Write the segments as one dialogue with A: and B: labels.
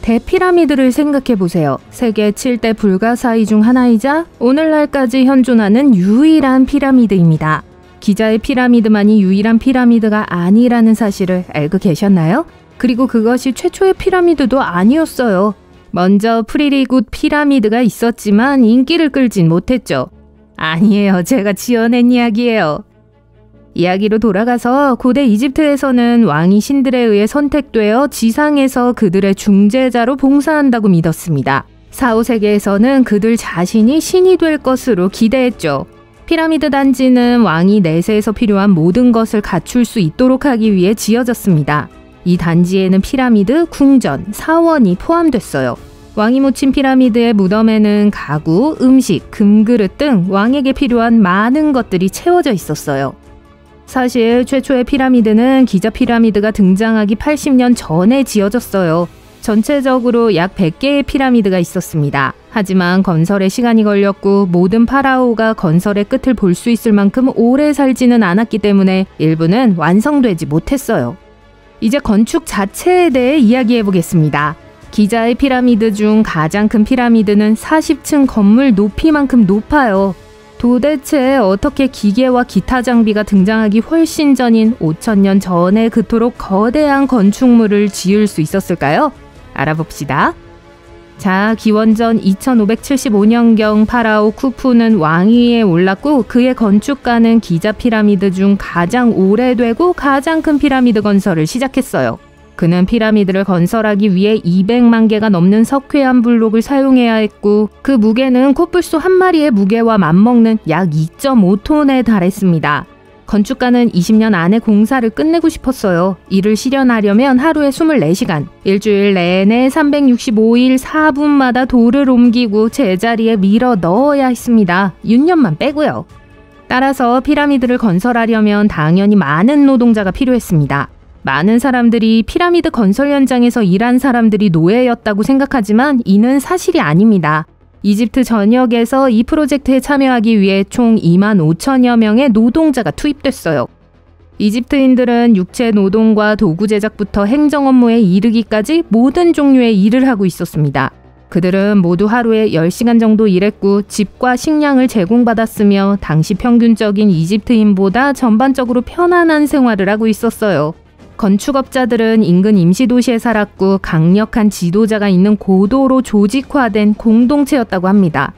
A: 대피라미드를 생각해보세요. 세계 7대 불가사의 중 하나이자 오늘날까지 현존하는 유일한 피라미드입니다. 기자의 피라미드만이 유일한 피라미드가 아니라는 사실을 알고 계셨나요? 그리고 그것이 최초의 피라미드도 아니었어요. 먼저 프리리굿 피라미드가 있었지만 인기를 끌진 못했죠. 아니에요. 제가 지어낸 이야기예요. 이야기로 돌아가서 고대 이집트에서는 왕이 신들에 의해 선택되어 지상에서 그들의 중재자로 봉사한다고 믿었습니다. 4, 5세기에서는 그들 자신이 신이 될 것으로 기대했죠. 피라미드 단지는 왕이 내세에서 필요한 모든 것을 갖출 수 있도록 하기 위해 지어졌습니다. 이 단지에는 피라미드, 궁전, 사원이 포함됐어요. 왕이 묻힌 피라미드의 무덤에는 가구, 음식, 금그릇 등 왕에게 필요한 많은 것들이 채워져 있었어요. 사실 최초의 피라미드는 기자 피라미드가 등장하기 80년 전에 지어졌어요. 전체적으로 약 100개의 피라미드가 있었습니다. 하지만 건설에 시간이 걸렸고 모든 파라오가 건설의 끝을 볼 수 있을 만큼 오래 살지는 않았기 때문에 일부는 완성되지 못했어요. 이제 건축 자체에 대해 이야기해 보겠습니다. 기자의 피라미드 중 가장 큰 피라미드는 40층 건물 높이만큼 높아요. 도대체 어떻게 기계와 기타 장비가 등장하기 훨씬 전인 5000년 전에 그토록 거대한 건축물을 지을 수 있었을까요? 알아봅시다. 자, 기원전 2575년경 파라오 쿠푸는 왕위에 올랐고 그의 건축가는 기자 피라미드 중 가장 오래되고 가장 큰 피라미드 건설을 시작했어요. 그는 피라미드를 건설하기 위해 200만 개가 넘는 석회암 블록을 사용해야 했고 그 무게는 코뿔소 한 마리의 무게와 맞먹는 약 2.5톤에 달했습니다. 건축가는 20년 안에 공사를 끝내고 싶었어요. 이를 실현하려면 하루에 24시간, 일주일 내내 365일 4분마다 돌을 옮기고 제자리에 밀어 넣어야 했습니다. 윤년만 빼고요. 따라서 피라미드를 건설하려면 당연히 많은 노동자가 필요했습니다. 많은 사람들이 피라미드 건설 현장에서 일한 사람들이 노예였다고 생각하지만 이는 사실이 아닙니다. 이집트 전역에서 이 프로젝트에 참여하기 위해 총 25,000여 명의 노동자가 투입됐어요. 이집트인들은 육체 노동과 도구 제작부터 행정 업무에 이르기까지 모든 종류의 일을 하고 있었습니다. 그들은 모두 하루에 10시간 정도 일했고 집과 식량을 제공받았으며 당시 평균적인 이집트인보다 전반적으로 편안한 생활을 하고 있었어요. 건축업자들은 인근 임시도시에 살았고 강력한 지도자가 있는 고도로 조직화된 공동체였다고 합니다.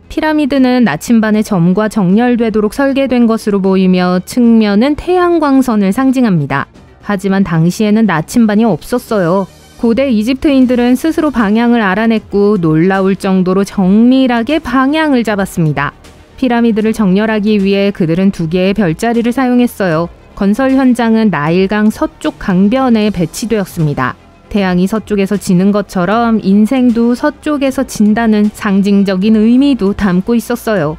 A: 피라미드는 나침반의 점과 정렬되도록 설계된 것으로 보이며 측면은 태양광선을 상징합니다. 하지만 당시에는 나침반이 없었어요. 고대 이집트인들은 스스로 방향을 알아냈고 놀라울 정도로 정밀하게 방향을 잡았습니다. 피라미드를 정렬하기 위해 그들은 2개의 별자리를 사용했어요. 건설 현장은 나일강 서쪽 강변에 배치되었습니다. 태양이 서쪽에서 지는 것처럼 인생도 서쪽에서 진다는 상징적인 의미도 담고 있었어요.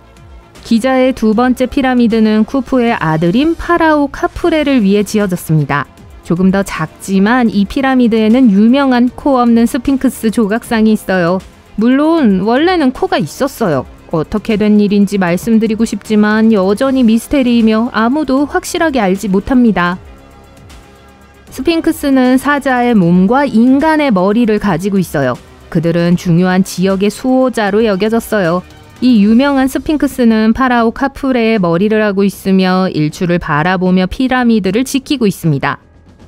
A: 기자의 2번째 피라미드는 쿠푸의 아들인 파라오 카프레를 위해 지어졌습니다. 조금 더 작지만 이 피라미드에는 유명한 코 없는 스핑크스 조각상이 있어요. 물론 원래는 코가 있었어요. 어떻게 된 일인지 말씀드리고 싶지만 여전히 미스테리이며 아무도 확실하게 알지 못합니다. 스핑크스는 사자의 몸과 인간의 머리를 가지고 있어요. 그들은 중요한 지역의 수호자로 여겨졌어요. 이 유명한 스핑크스는 파라오 카프레의 머리를 하고 있으며 일출을 바라보며 피라미드를 지키고 있습니다.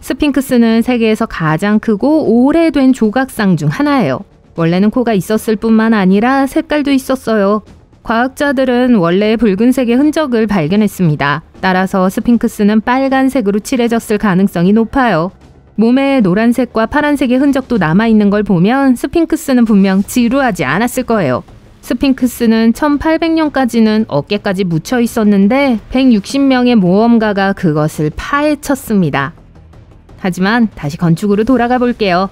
A: 스핑크스는 세계에서 가장 크고 오래된 조각상 중 하나예요. 원래는 코가 있었을 뿐만 아니라 색깔도 있었어요. 과학자들은 원래의 붉은색의 흔적을 발견했습니다. 따라서 스핑크스는 빨간색으로 칠해졌을 가능성이 높아요. 몸에 노란색과 파란색의 흔적도 남아있는 걸 보면 스핑크스는 분명 지루하지 않았을 거예요. 스핑크스는 1800년까지는 어깨까지 묻혀 있었는데 160명의 모험가가 그것을 파헤쳤습니다. 하지만 다시 건축으로 돌아가 볼게요.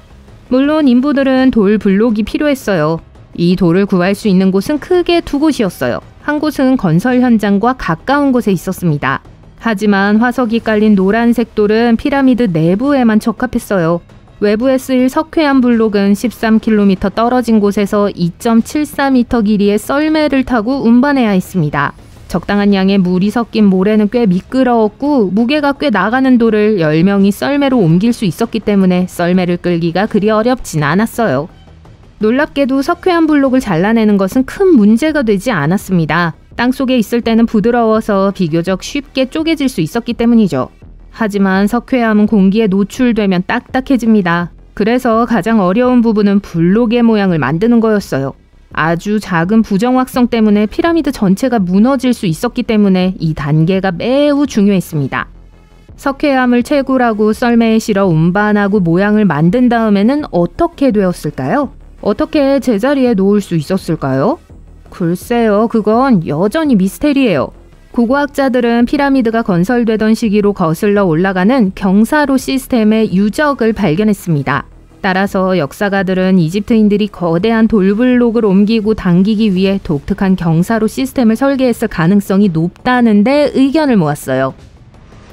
A: 물론 인부들은 돌 블록이 필요했어요. 이 돌을 구할 수 있는 곳은 크게 2곳이었어요. 한 곳은 건설 현장과 가까운 곳에 있었습니다. 하지만 화석이 깔린 노란색 돌은 피라미드 내부에만 적합했어요. 외부에 쓰일 석회암 블록은 13km 떨어진 곳에서 2.74m 길이의 썰매를 타고 운반해야 했습니다. 적당한 양의 물이 섞인 모래는 꽤 미끄러웠고 무게가 꽤 나가는 돌을 10명이 썰매로 옮길 수 있었기 때문에 썰매를 끌기가 그리 어렵진 않았어요. 놀랍게도 석회암 블록을 잘라내는 것은 큰 문제가 되지 않았습니다. 땅속에 있을 때는 부드러워서 비교적 쉽게 쪼개질 수 있었기 때문이죠. 하지만 석회암은 공기에 노출되면 딱딱해집니다. 그래서 가장 어려운 부분은 블록의 모양을 만드는 거였어요. 아주 작은 부정확성 때문에 피라미드 전체가 무너질 수 있었기 때문에 이 단계가 매우 중요했습니다. 석회암을 채굴하고 썰매에 실어 운반하고 모양을 만든 다음에는 어떻게 되었을까요? 어떻게 제자리에 놓을 수 있었을까요? 글쎄요, 그건 여전히 미스테리예요. 고고학자들은 피라미드가 건설되던 시기로 거슬러 올라가는 경사로 시스템의 유적을 발견했습니다. 따라서 역사가들은 이집트인들이 거대한 돌블록을 옮기고 당기기 위해 독특한 경사로 시스템을 설계했을 가능성이 높다는데 의견을 모았어요.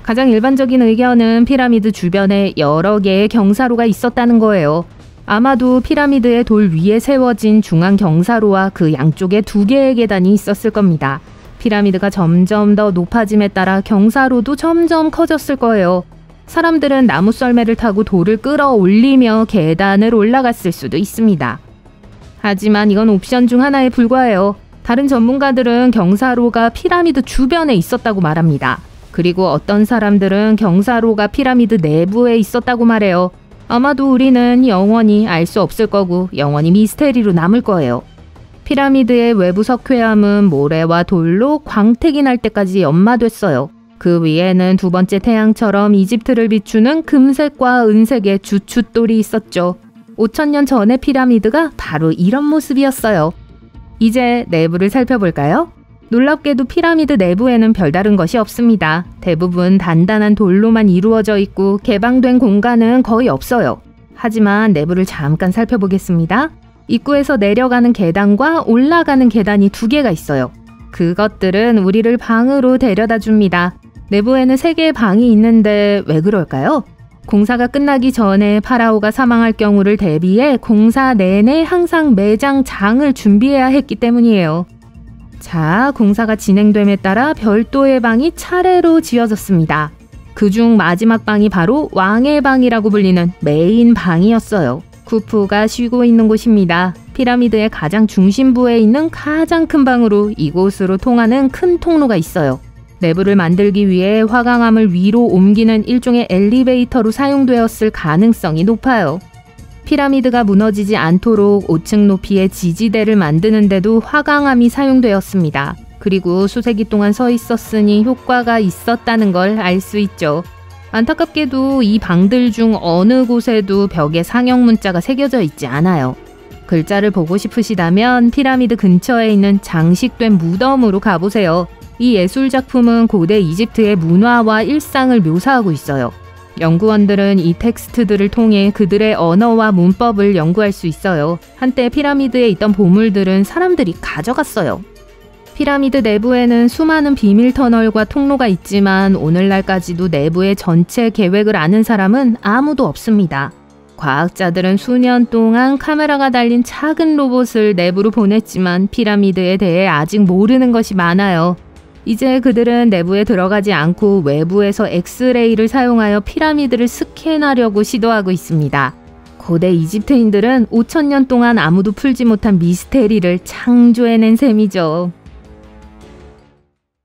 A: 가장 일반적인 의견은 피라미드 주변에 여러 개의 경사로가 있었다는 거예요. 아마도 피라미드의 돌 위에 세워진 중앙 경사로와 그 양쪽에 2개의 계단이 있었을 겁니다. 피라미드가 점점 더 높아짐에 따라 경사로도 점점 커졌을 거예요. 사람들은 나무 썰매를 타고 돌을 끌어올리며 계단을 올라갔을 수도 있습니다. 하지만 이건 옵션 중 하나에 불과해요. 다른 전문가들은 경사로가 피라미드 주변에 있었다고 말합니다. 그리고 어떤 사람들은 경사로가 피라미드 내부에 있었다고 말해요. 아마도 우리는 영원히 알 수 없을 거고 영원히 미스테리로 남을 거예요. 피라미드의 외부 석회암은 모래와 돌로 광택이 날 때까지 연마됐어요. 그 위에는 두 번째 태양처럼 이집트를 비추는 금색과 은색의 주춧돌이 있었죠. 5000년 전의 피라미드가 바로 이런 모습이었어요. 이제 내부를 살펴볼까요? 놀랍게도 피라미드 내부에는 별다른 것이 없습니다. 대부분 단단한 돌로만 이루어져 있고 개방된 공간은 거의 없어요. 하지만 내부를 잠깐 살펴보겠습니다. 입구에서 내려가는 계단과 올라가는 계단이 2개가 있어요. 그것들은 우리를 방으로 데려다 줍니다. 내부에는 3개의 방이 있는데 왜 그럴까요? 공사가 끝나기 전에 파라오가 사망할 경우를 대비해 공사 내내 항상 매장 장을 준비해야 했기 때문이에요. 자, 공사가 진행됨에 따라 별도의 방이 차례로 지어졌습니다. 그중 마지막 방이 바로 왕의 방이라고 불리는 메인 방이었어요. 쿠푸가 쉬고 있는 곳입니다. 피라미드의 가장 중심부에 있는 가장 큰 방으로 이곳으로 통하는 큰 통로가 있어요. 내부를 만들기 위해 화강암을 위로 옮기는 일종의 엘리베이터로 사용되었을 가능성이 높아요. 피라미드가 무너지지 않도록 5층 높이의 지지대를 만드는데도 화강암이 사용되었습니다. 그리고 수세기 동안 서 있었으니 효과가 있었다는 걸 알 수 있죠. 안타깝게도 이 방들 중 어느 곳에도 벽에 상형 문자가 새겨져 있지 않아요. 글자를 보고 싶으시다면 피라미드 근처에 있는 장식된 무덤으로 가보세요. 이 예술작품은 고대 이집트의 문화와 일상을 묘사하고 있어요. 연구원들은 이 텍스트들을 통해 그들의 언어와 문법을 연구할 수 있어요. 한때 피라미드에 있던 보물들은 사람들이 가져갔어요. 피라미드 내부에는 수많은 비밀 터널과 통로가 있지만 오늘날까지도 내부의 전체 계획을 아는 사람은 아무도 없습니다. 과학자들은 수년 동안 카메라가 달린 작은 로봇을 내부로 보냈지만 피라미드에 대해 아직 모르는 것이 많아요. 이제 그들은 내부에 들어가지 않고 외부에서 엑스레이를 사용하여 피라미드를 스캔하려고 시도하고 있습니다. 고대 이집트인들은 5000년 동안 아무도 풀지 못한 미스테리를 창조해낸 셈이죠.